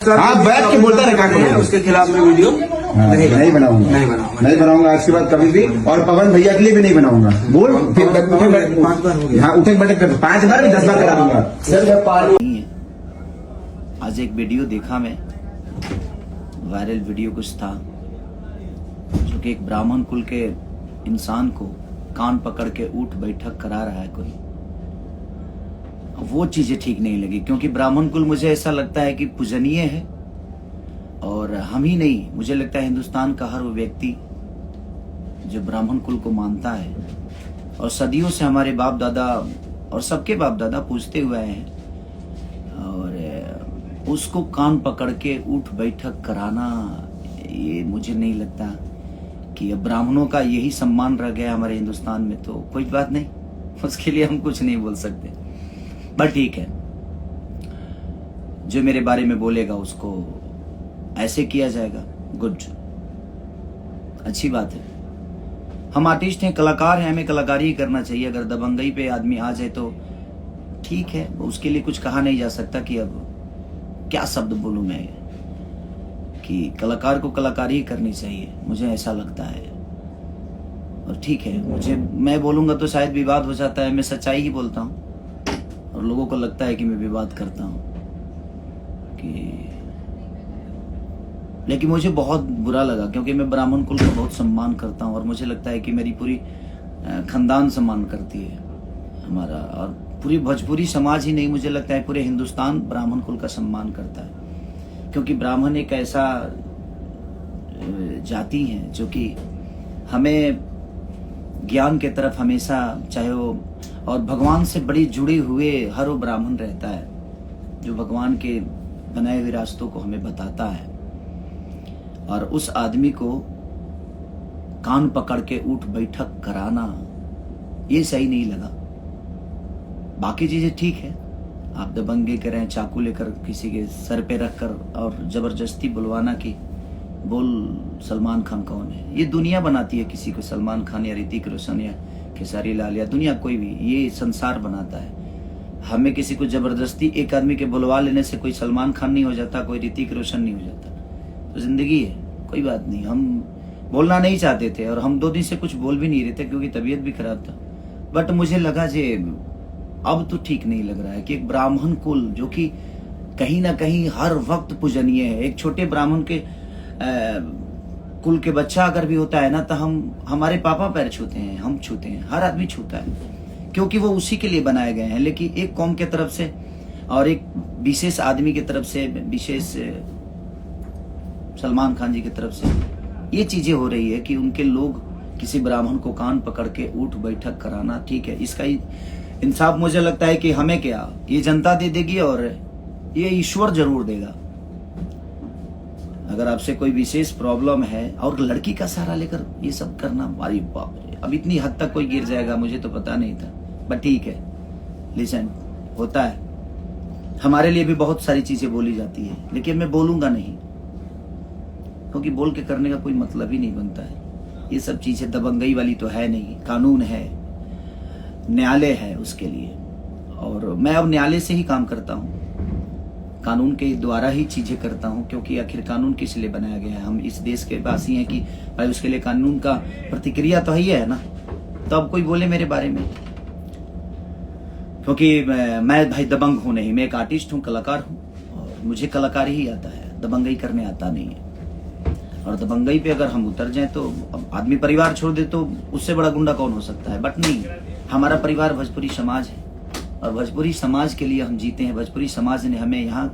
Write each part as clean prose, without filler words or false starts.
हाँ बैठ के बोलता रखा करो। उसके खिलाफ में वीडियो नहीं बनाऊंगा, नहीं बनाऊंगा आज के बाद कभी भी। और पवन भैया के लिए भी नहीं बनाऊंगा। बोल फिर उठे बैठ 5 बार हो गया। हाँ उठे बैठे 5 बार भी 10 बार करा दूंगा। नहीं है। आज एक वीडियो देखा मैं, वायरल वीडियो कुछ था जो कि एक ब्राह्मण कुल के इंसान को कान पकड़ के उठ बैठक करा रहा है कोई। वो चीजें ठीक नहीं लगी, क्योंकि ब्राह्मण कुल मुझे ऐसा लगता है कि पूजनीय है। और हम ही नहीं, मुझे लगता है हिंदुस्तान का हर वो व्यक्ति जो ब्राह्मण कुल को मानता है और सदियों से हमारे बाप दादा और सबके बाप दादा पूजते हुए आए हैं, और उसको कान पकड़ के उठ बैठक कराना, ये मुझे नहीं लगता कि अब ब्राह्मणों का यही सम्मान रह गया हमारे हिंदुस्तान में। तो कोई बात नहीं, उसके लिए हम कुछ नहीं बोल सकते। बट ठीक है, जो मेरे बारे में बोलेगा उसको ऐसे किया जाएगा। गुड, अच्छी बात है। हम आर्टिस्ट हैं, कलाकार हैं, हमें कलाकारी ही करना चाहिए। अगर दबंगई पे आदमी आ जाए तो ठीक है, उसके लिए कुछ कहा नहीं जा सकता कि अब क्या शब्द बोलूं मैं, कि कलाकार को कलाकारी ही करनी चाहिए, मुझे ऐसा लगता है। और ठीक है, मैं बोलूंगा तो शायद विवाद हो जाता है। मैं सच्चाई ही बोलता हूं और लोगों को लगता है कि मैं विवाद करता हूं लेकिन मुझे बहुत बुरा लगा, क्योंकि मैं ब्राह्मण कुल का बहुत सम्मान करता हूं और मुझे लगता है कि मेरी पूरी खानदान सम्मान करती है हमारा, और पूरी भोजपुरी समाज ही नहीं, मुझे लगता है पूरे हिंदुस्तान ब्राह्मण कुल का सम्मान करता है। क्योंकि ब्राह्मण एक ऐसा जाति है जो कि हमें ज्ञान के तरफ हमेशा, चाहे वो, और भगवान से बड़ी जुड़े हुए हर वो ब्राह्मण रहता है जो भगवान के बनाए हुए रास्तों को हमें बताता है। और उस आदमी को कान पकड़ के उठ बैठक कराना, ये सही नहीं लगा। बाकी चीजें ठीक है, आप दबंगे करें, चाकू लेकर किसी के सर पे रखकर और जबरदस्ती बुलवाना कि बोल सलमान खान कौन है। ये दुनिया बनाती है किसी को, सलमान खान या ऋतिक रोशन या खेसारी लाल या दुनिया कोई भी, ये संसार बनाता है। हमें किसी को जबरदस्ती एक आदमी के बुलवा लेने से कोई सलमान खान नहीं हो जाता, कोई ऋतिक रोशन नहीं हो जाता। तो जिंदगी है, कोई बात नहीं। हम बोलना नहीं चाहते थे और हम 2 दिन से कुछ बोल भी नहीं रहे थे क्योंकि तबीयत भी खराब था। बट मुझे लगा जे अब तो ठीक नहीं लग रहा है कि एक ब्राह्मण कुल जो कि कहीं ना कहीं हर वक्त पूजनीय है, एक छोटे ब्राह्मण के कुल के बच्चा अगर भी होता है ना, तो हमारे पापा पैर छूते हैं, हम छूते हैं, हर आदमी छूता है, क्योंकि वो उसी के लिए बनाए गए हैं। लेकिन एक कौम के तरफ से और एक विशेष आदमी की तरफ से, विशेष सलमान खान जी की तरफ से ये चीजें हो रही है कि उनके लोग किसी ब्राह्मण को कान पकड़ के उठ बैठक कराना, ठीक है, इसका इंसाफ मुझे लगता है कि हमें क्या, ये जनता दे देगी और ये ईश्वर जरूर देगा। अगर आपसे कोई विशेष प्रॉब्लम है और लड़की का सहारा लेकर ये सब करना, अरे बाप रे, अब इतनी हद तक कोई गिर जाएगा मुझे तो पता नहीं था। बट ठीक है, लिसन, होता है, हमारे लिए भी बहुत सारी चीजें बोली जाती है, लेकिन मैं बोलूंगा नहीं, क्योंकि बोल के करने का कोई मतलब ही नहीं बनता है। ये सब चीजें दबंगई वाली तो है नहीं, कानून है, न्यायालय है उसके लिए, और मैं अब न्यायालय से ही काम करता हूँ, कानून के द्वारा ही चीजें करता हूँ, क्योंकि आखिर कानून किस लिए बनाया गया है। हम इस देश के वासी हैं कि भाई उसके लिए कानून का प्रतिक्रिया तो ही है ना। तो अब कोई बोले मेरे बारे में, क्योंकि मैं भाई दबंग हूं नहीं, मैं एक आर्टिस्ट हूँ, कलाकार हूँ, और मुझे कलाकारी ही आता है, दबंगई करने आता नहीं है। और दबंगई पे अगर हम उतर जाएं तो अब आदमी परिवार छोड़ दे तो उससे बड़ा गुंडा कौन हो सकता है। बट नहीं, हमारा परिवार भोजपुरी समाज है और भोजपुरी समाज के लिए हम जीते हैं। भोजपुरी समाज ने हमें यहाँ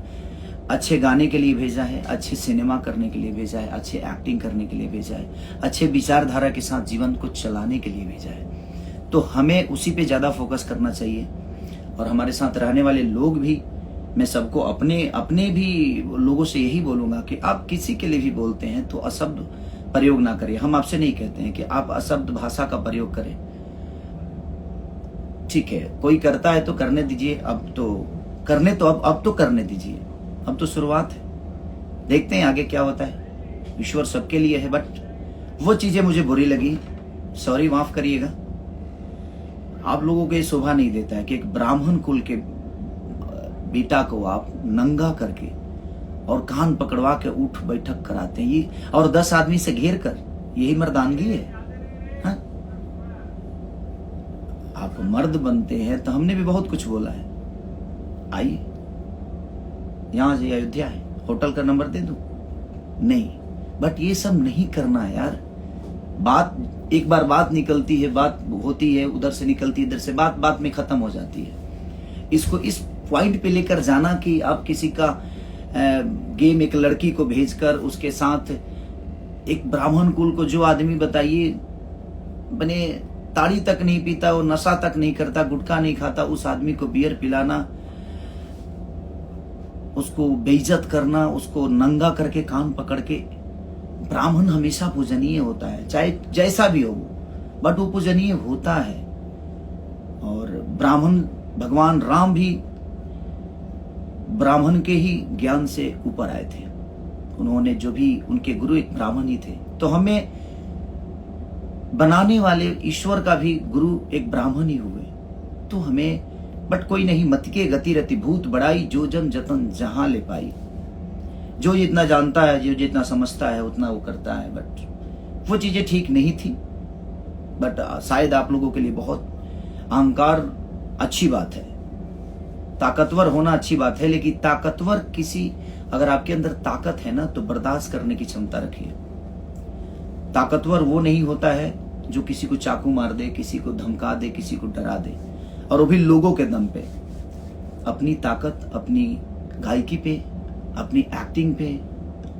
अच्छे गाने के लिए भेजा है, अच्छे सिनेमा करने के लिए भेजा है, अच्छे एक्टिंग करने के लिए भेजा है, अच्छे विचारधारा के साथ जीवन को चलाने के लिए भेजा है। तो हमें उसी पे ज्यादा फोकस करना चाहिए। और हमारे साथ रहने वाले लोग भी, मैं सबको, अपने भी लोगों से यही बोलूंगा कि आप किसी के लिए भी बोलते हैं तो अशब्द प्रयोग ना करें। हम आपसे नहीं कहते हैं कि आप अशब्द भाषा का प्रयोग करें, ठीक है, कोई करता है तो करने दीजिए, अब तो करने दीजिए, अब तो शुरुआत है, देखते हैं आगे क्या होता है। ईश्वर सबके लिए है। बट वो चीजें मुझे बुरी लगी, सॉरी, माफ करिएगा। आप लोगों को ये शोभा नहीं देता है कि एक ब्राह्मण कुल के बेटा को आप नंगा करके और कान पकड़वा के उठ बैठक कराते हैं ये, और 10 आदमी से घेर कर, यही मर्दानगी है? हाँ? आप मर्द बनते हैं तो हमने भी बहुत कुछ बोला है, आइए यहां से अयोध्या है, होटल का नंबर दे दूं? नहीं, बट ये सब नहीं करना है यार। बात एक बार बात निकलती है, बात होती है, उधर से निकलती है, इधर से, बात बात में खत्म हो जाती है। इसको इस पॉइंट पे लेकर जाना कि आप किसी का गेम, एक लड़की को भेजकर उसके साथ, एक ब्राह्मण कुल को जो आदमी बताइए बने ताड़ी तक नहीं पीता, वो नशा तक नहीं करता, गुटखा नहीं खाता, उस आदमी को बियर पिलाना, उसको बेइज्जत करना, उसको नंगा करके कान पकड़ के। ब्राह्मण हमेशा पूजनीय होता है, चाहे जैसा भी हो, बट वो पूजनीय होता है। और ब्राह्मण, भगवान राम भी ब्राह्मण के ही ज्ञान से ऊपर आए थे। उन्होंने जो भी, उनके गुरु एक ब्राह्मण ही थे। तो हमें बनाने वाले ईश्वर का भी गुरु एक ब्राह्मण ही हुए। तो हमें, बट कोई नहीं, मत के गति रति भूत बढ़ाई, जो जन जतन जहां ले पाई। जो जितना जानता है, जो जितना समझता है, उतना वो करता है। बट वो चीजें ठीक नहीं थी। बट शायद आप लोगों के लिए बहुत अहंकार अच्छी बात है, ताकतवर होना अच्छी बात है, लेकिन ताकतवर किसी, अगर आपके अंदर ताकत है ना, तो बर्दाश्त करने की क्षमता रखिए। ताकतवर वो नहीं होता है जो किसी को चाकू मार दे, किसी को धमका दे, किसी को डरा दे, और वो भी लोगों के दम पे। अपनी ताकत अपनी गायकी पे, अपनी एक्टिंग पे,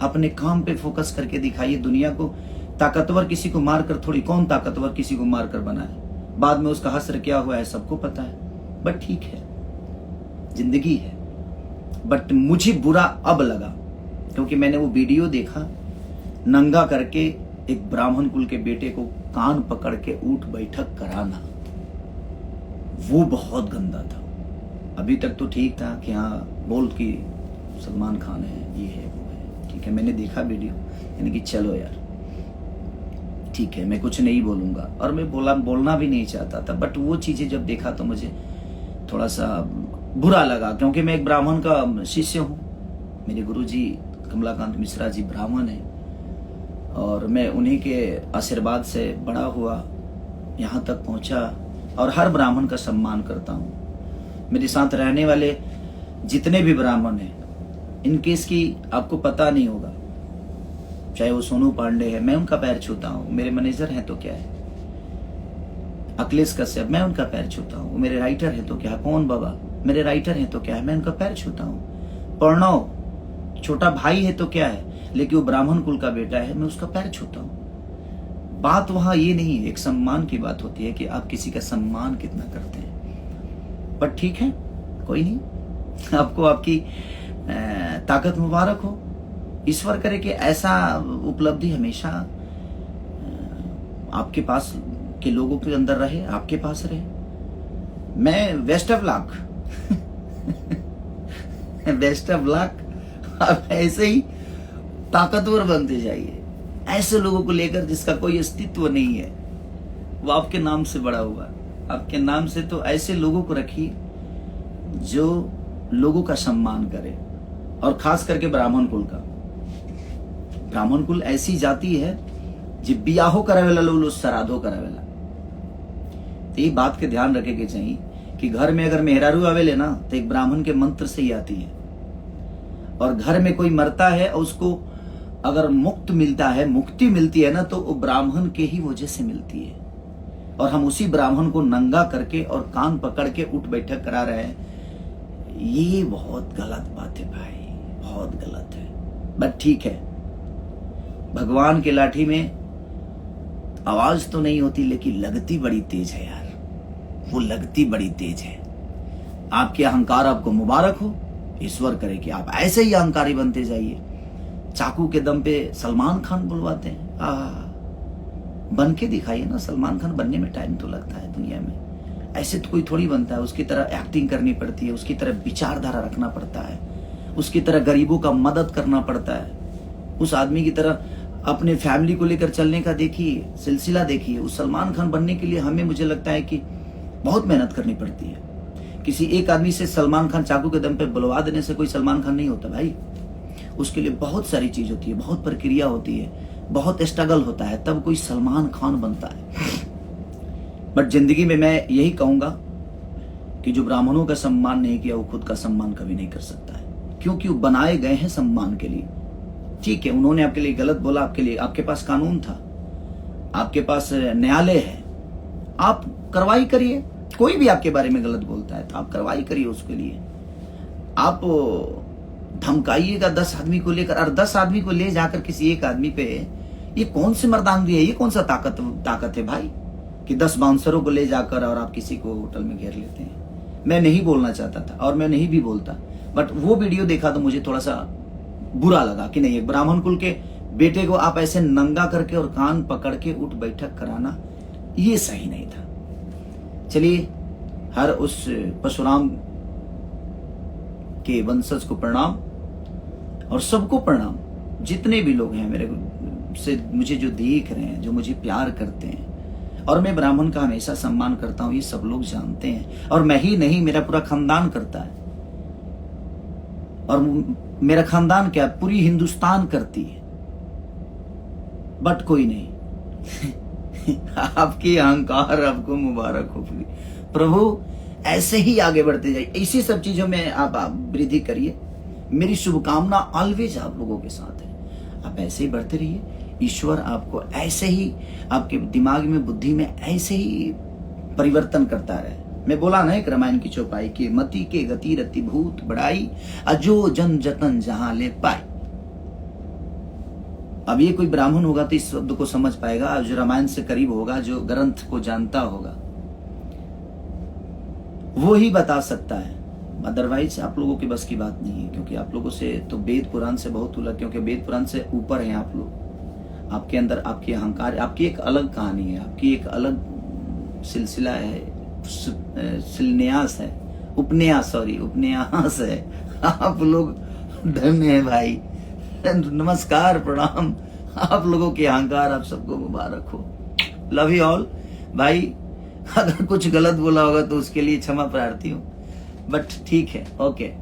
अपने काम पे फोकस करके दिखाइए दुनिया को। ताकतवर किसी को मारकर थोड़ी, कौन ताकतवर किसी को मारकर बनाए, बाद में उसका हश्र क्या हुआ है सबको पता है। बट ठीक है, जिंदगी है। बट मुझे बुरा अब लगा, क्योंकि मैंने वो वीडियो देखा, नंगा करके एक ब्राह्मण कुल के बेटे को कान पकड़ के उठ बैठक कराना, वो बहुत गंदा था। अभी तक तो ठीक था कि हाँ बोल कि सलमान खान है, ये है, वो है, ठीक है, मैंने देखा वीडियो, यानी कि चलो यार ठीक है, मैं कुछ नहीं बोलूंगा, और मैं बोलना भी नहीं चाहता था। बट वो चीजें जब देखा तो मुझे थोड़ा सा बुरा लगा, क्योंकि मैं एक ब्राह्मण का शिष्य हूँ। मेरे गुरुजी कमलाकांत मिश्रा जी ब्राह्मण हैं, और मैं उन्हीं के आशीर्वाद से बड़ा हुआ, यहाँ तक पहुँचा, और हर ब्राह्मण का सम्मान करता हूँ। मेरे साथ रहने वाले जितने भी ब्राह्मण हैं, इनके इसकी आपको पता नहीं होगा, चाहे वो सोनू पांडे है, मैं उनका पैर छूता हूँ। मेरे मैनेजर हैं तो क्या है, अखिलेश कश्यप, मैं उनका पैर छूता हूँ। मेरे राइटर हैं तो क्या है, पवन बाबा मेरे राइटर हैं तो क्या है, मैं उनका पैर छूता हूँ। प्रणव छोटा भाई है तो क्या है, लेकिन वो ब्राह्मण कुल का बेटा है, मैं उसका पैर छूता हूँ। बात वहां ये नहीं, एक सम्मान की बात होती है कि आप किसी का सम्मान कितना करते हैं। पर ठीक है, कोई नहीं, आपको आपकी ताकत मुबारक हो। ईश्वर करे कि ऐसा उपलब्धि हमेशा आपके पास के लोगों के अंदर रहे, आपके पास रहे। मैं best of luck best of luck. आप ऐसे ही ताकतवर बनते जाइए, ऐसे लोगों को लेकर जिसका कोई अस्तित्व नहीं है, वो आपके नाम से बड़ा हुआ, आपके नाम से। तो ऐसे लोगों को रखिए जो लोगों का सम्मान करे, और खास करके ब्राह्मण कुल का। ब्राह्मण कुल ऐसी जाति है जो बियाहो करावेला, लोग श्राद्धो करावेला। तो ये बात के ध्यान रखे के चाहिए कि घर में अगर मेहरारू आवेले ना, तो एक ब्राह्मण के मंत्र से ही आती है। और घर में कोई मरता है और उसको अगर मुक्त मिलता है, मुक्ति मिलती है ना, तो वो ब्राह्मण के ही वजह से मिलती है। और हम उसी ब्राह्मण को नंगा करके और कान पकड़ के उठ बैठक करा रहे हैं, ये बहुत गलत बात है भाई, बहुत गलत है। बट ठीक है, भगवान के लाठी में आवाज तो नहीं होती, लेकिन लगती बड़ी तेज है यार, वो लगती बड़ी तेज है। आपके अहंकार आपको मुबारक हो, ईश्वर करे कि आप ऐसे ही अहंकारी बनते जाइए। चाकू के दम पे सलमान खान बुलवाते हैं, बन के दिखाइए ना। सलमान खान बनने में टाइम तो लगता है दुनिया में, ऐसे तो कोई थोड़ी बनता है। उसकी तरह एक्टिंग करनी पड़ती है, उसकी तरह विचारधारा रखना पड़ता है, उसकी तरह गरीबों का मदद करना पड़ता है, उस आदमी की तरह अपने फैमिली को लेकर चलने का देखिए, सिलसिला देखिए। उस सलमान खान बनने के लिए हमें, मुझे लगता है कि बहुत मेहनत करनी पड़ती है। किसी एक आदमी से सलमान खान चाकू के दम पे बुलवा देने से कोई सलमान खान नहीं होता भाई। उसके लिए बहुत सारी चीज होती है, बहुत प्रक्रिया होती है, बहुत स्ट्रगल होता है, तब कोई सलमान खान बनता है। बट जिंदगी में मैं यही कहूंगा कि जो ब्राह्मणों का सम्मान नहीं किया वो खुद का सम्मान कभी नहीं कर सकता है, क्योंकि वो बनाए गए हैं सम्मान के लिए। ठीक है, उन्होंने आपके लिए गलत बोला, आपके लिए, आपके पास कानून था, आपके पास न्यायालय है, आप कार्रवाई करिए। कोई भी आपके बारे में गलत बोलता है तो आप कार्रवाई करिए उसके लिए। आप धमकाइएगा 10 आदमी को लेकर, और 10 आदमी को ले जाकर किसी एक आदमी पे, ये कौन सी मर्दानगी है, ये कौन सा ताकत है भाई, कि 10 बाउंसरों को ले जाकर और आप किसी को होटल में घेर लेते हैं। मैं नहीं बोलना चाहता था और मैं नहीं भी बोलता, बट वो वीडियो देखा तो मुझे थोड़ा सा बुरा लगा कि नहीं, एक ब्राह्मण कुल के बेटे को आप ऐसे नंगा करके और कान पकड़ के उठ बैठक कराना, ये सही नहीं था। चलिए, हर उस परशुराम के वंशज को प्रणाम और सबको प्रणाम, जितने भी लोग हैं मेरे से मुझे जो देख रहे हैं, जो मुझे प्यार करते हैं। और मैं ब्राह्मण का हमेशा सम्मान करता हूं, ये सब लोग जानते हैं, और मैं ही नहीं, मेरा पूरा खानदान करता है। और मेरा खानदान क्या, पूरी हिंदुस्तान करती है, बट कोई नहीं। आपकी अहंकार आपको मुबारक हो प्रभु, ऐसे ही आगे बढ़ते जाइए, इसी सब चीजों में आप वृद्धि करिए। मेरी शुभकामना ऑलवेज आप लोगों के साथ है, आप ऐसे ही बढ़ते रहिए। ईश्वर आपको ऐसे ही, आपके दिमाग में, बुद्धि में ऐसे ही परिवर्तन करता रहे। मैं बोला ना एक रामायण की चौपाई की, मति के गति रति भूत बढ़ाई, अजो जन जतन जहां ले पाए। अब ये कोई ब्राह्मण होगा तो इस शब्द को समझ पाएगा, जो रामायण से करीब होगा, जो ग्रंथ को जानता होगा, वो ही बता सकता है। अदरवाइज आप लोगों की बस की बात नहीं है, क्योंकि आप लोगों से तो वेद पुराण से बहुत उलग, क्योंकि वेद पुराण से ऊपर हैं आप लोग। आपके अंदर आपकी अहंकार, आपकी एक अलग कहानी है, आपकी एक अलग सिलसिला है, शिलान्यास है, उपन्यास है। आप लोग धन्य है भाई, नमस्कार, प्रणाम। आप लोगों की अहंकार आप सबको मुबारक हो। लव यू ऑल भाई। अगर कुछ गलत बोला होगा तो उसके लिए क्षमा प्रार्थी हूँ, बट ठीक है, ओके।